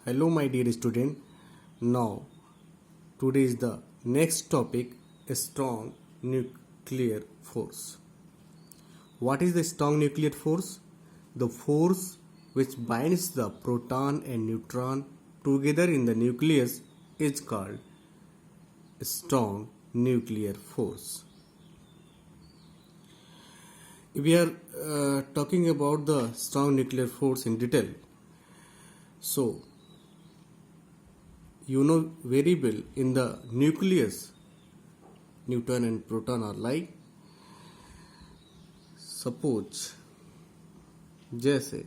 Hello, my dear student. Now, today is the next topic: strong nuclear force. What is the strong nuclear force? The force which binds the proton and neutron together in the nucleus is called strong nuclear force. We are talking about the strong nuclear force in detail. So, you know very well in the nucleus neutron and proton are like. Suppose जैसे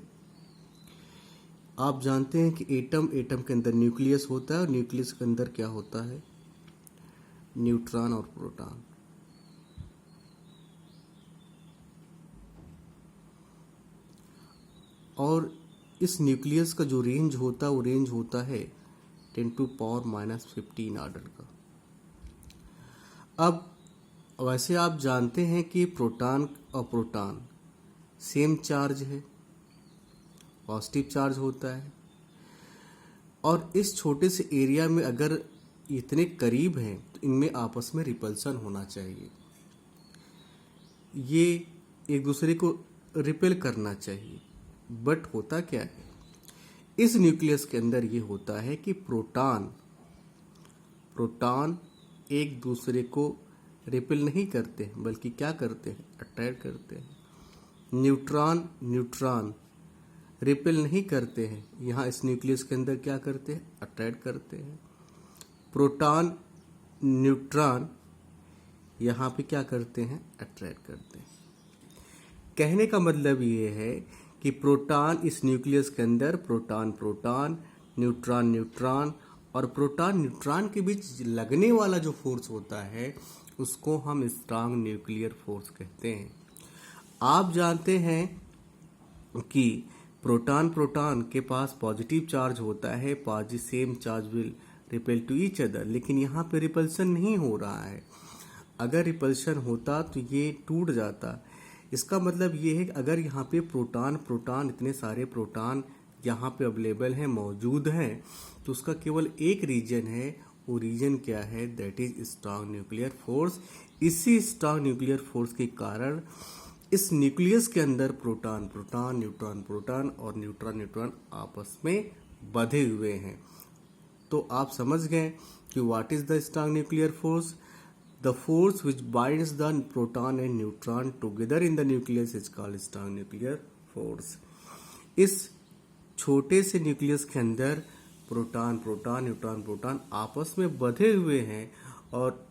आप जानते हैं कि atom के अंदर nucleus होता है और न्यूक्लियस के अंदर क्या होता है, न्यूट्रॉन और प्रोटॉन। और इस न्यूक्लियस का जो रेंज होता है वो रेंज होता है 10⁻⁻15 ऑर्डर का। अब वैसे आप जानते हैं कि प्रोटॉन और प्रोटॉन सेम चार्ज है, पॉजिटिव चार्ज होता है, और इस छोटे से एरिया में अगर इतने करीब हैं तो इनमें आपस में रिपल्सन होना चाहिए, ये एक दूसरे को रिपेल करना चाहिए। बट होता क्या है, इस न्यूक्लियस के अंदर ये होता है कि प्रोटॉन एक दूसरे को रिपेल नहीं करते हैं, बल्कि क्या करते हैं, अट्रैक्ट करते हैं। न्यूट्रॉन रिपेल नहीं करते हैं, यहाँ इस न्यूक्लियस के अंदर क्या करते हैं, अट्रैक्ट करते हैं। प्रोटॉन न्यूट्रॉन यहाँ पे क्या करते हैं, अट्रैक्ट करते हैं। कहने का मतलब ये है कि प्रोटॉन इस न्यूक्लियस के अंदर प्रोटॉन न्यूट्रॉन और प्रोटॉन न्यूट्रॉन के बीच लगने वाला जो फोर्स होता है उसको हम स्ट्रांग न्यूक्लियर फोर्स कहते हैं। आप जानते हैं कि प्रोटॉन के पास पॉजिटिव चार्ज होता है, same charge will repel to each other, लेकिन यहाँ पे रिपल्सन नहीं हो रहा है। अगर रिपल्सन होता तो ये टूट जाता। इसका मतलब ये है कि अगर यहाँ पे प्रोटॉन इतने सारे प्रोटॉन यहाँ पे अवेलेबल हैं, मौजूद हैं, तो उसका केवल एक रीजन है, वो रीजन क्या है, that is strong nuclear force. इसी स्ट्रांग न्यूक्लियर फोर्स के कारण इस न्यूक्लियस के अंदर प्रोटॉन न्यूट्रॉन और न्यूट्रॉन आपस में बंधे हुए हैं। तो आप समझ गए कि what is the strong nuclear force. The force which binds the proton and neutron together in the nucleus is called strong nuclear force. इस छोटे से न्यूक्लियस के अंदर प्रोटॉन न्यूट्रॉन आपस में बंधे हुए हैं, और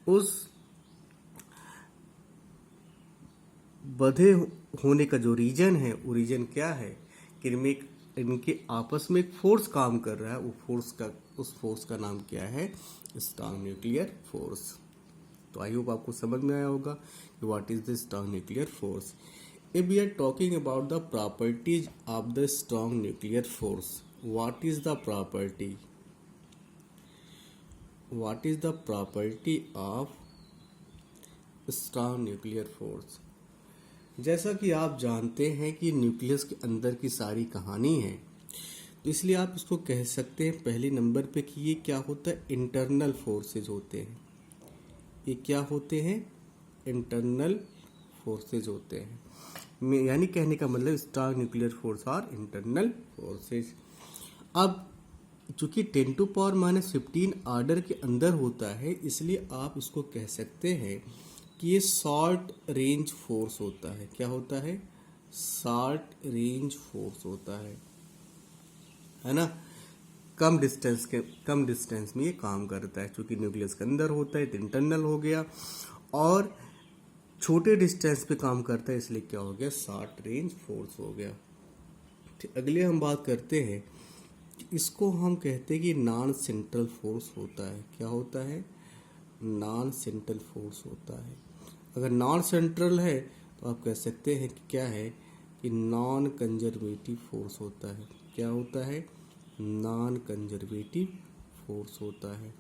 उस बंधे होने का जो रीजन है, वो रीजन क्या है कि इनके आपस में एक फोर्स काम कर रहा है। उस फोर्स का नाम क्या है, स्ट्रांग न्यूक्लियर फोर्स। तो आई होप आपको समझ में आया होगा कि what is the strong nuclear force. If we are talking about the properties of the strong nuclear force, what is the property? What is the property of strong nuclear force? जैसा कि आप जानते हैं कि न्यूक्लियस के अंदर की सारी कहानी है, तो इसलिए आप इसको कह सकते हैं पहले नंबर पे कि ये क्या होता है, इंटरनल फोर्सेज होते हैं। ये क्या होते हैं, इंटरनल फोर्सेज होते हैं। यानी कहने का मतलब strong nuclear force are internal forces. अब चूंकि 10⁻⁻15 ऑर्डर के अंदर होता है, इसलिए आप इसको कह सकते हैं कि ये शॉर्ट रेंज फोर्स होता है। क्या होता है, शॉर्ट रेंज फोर्स होता है ना। कम डिस्टेंस में ये काम करता है। चूंकि न्यूक्लियस के अंदर होता है तो इंटरनल हो गया, और छोटे डिस्टेंस पे काम करता है, इसलिए क्या हो गया, शॉर्ट रेंज फोर्स हो गया। ठीक, अगले हम बात करते हैं कि इसको हम कहते हैं कि नॉन सेंट्रल फोर्स होता है। क्या होता है, नॉन सेंट्रल फोर्स होता है। अगर नॉन सेंट्रल है तो आप कह सकते हैं कि क्या है, कि नॉन कंजर्वेटिव फोर्स होता है। क्या होता है, नॉन कंजर्वेटिव फोर्स होता है।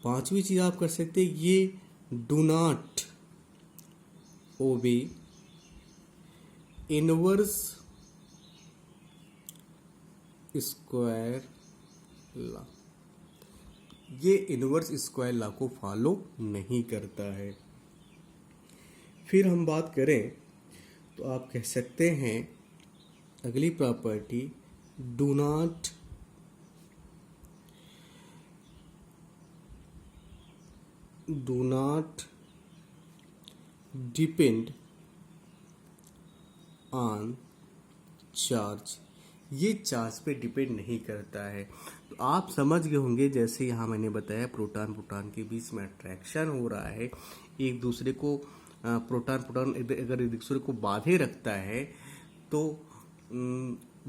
पांचवी चीज आप कर सकते हैं, ये do not obey inverse square law, ये इनवर्स स्क्वायर लॉ को फॉलो नहीं करता है। फिर हम बात करें तो आप कह सकते हैं अगली property, do not depend on charge, ये चार्ज पे डिपेंड नहीं करता है। तो आप समझ गए होंगे, जैसे यहाँ मैंने बताया प्रोटॉन प्रोटॉन के बीच में अट्रैक्शन हो रहा है, एक दूसरे को प्रोटॉन प्रोटॉन अगर एक दूसरे को बांधे रखता है तो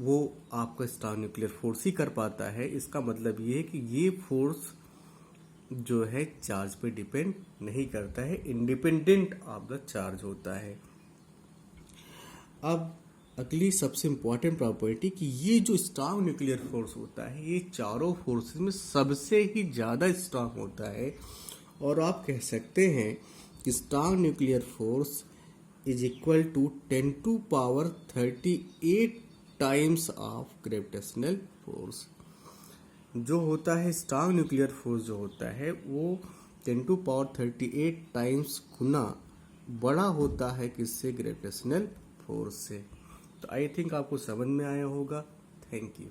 वो आपका स्ट्रॉन्ग न्यूक्लियर फोर्स ही कर पाता है। इसका मतलब ये है कि ये फोर्स जो है चार्ज पे डिपेंड नहीं करता है, इंडिपेंडेंट ऑफ द चार्ज होता है। अब अगली सबसे इंपॉर्टेंट प्रॉपर्टी कि ये जो स्ट्रॉन्ग न्यूक्लियर फोर्स होता है ये चारों फोर्सेस में सबसे ही ज़्यादा स्ट्रॉन्ग होता है, और आप कह सकते हैं कि strong nuclear force is equal to 10⁻38 times of gravitational force. जो होता है स्ट्रॉन्ग न्यूक्लियर फोर्स जो होता है वो 10⁻38 टाइम्स गुना बड़ा होता है किससे? ग्रेविटेशनल फोर्स से। तो आई थिंक आपको समझ में आया होगा। Thank you.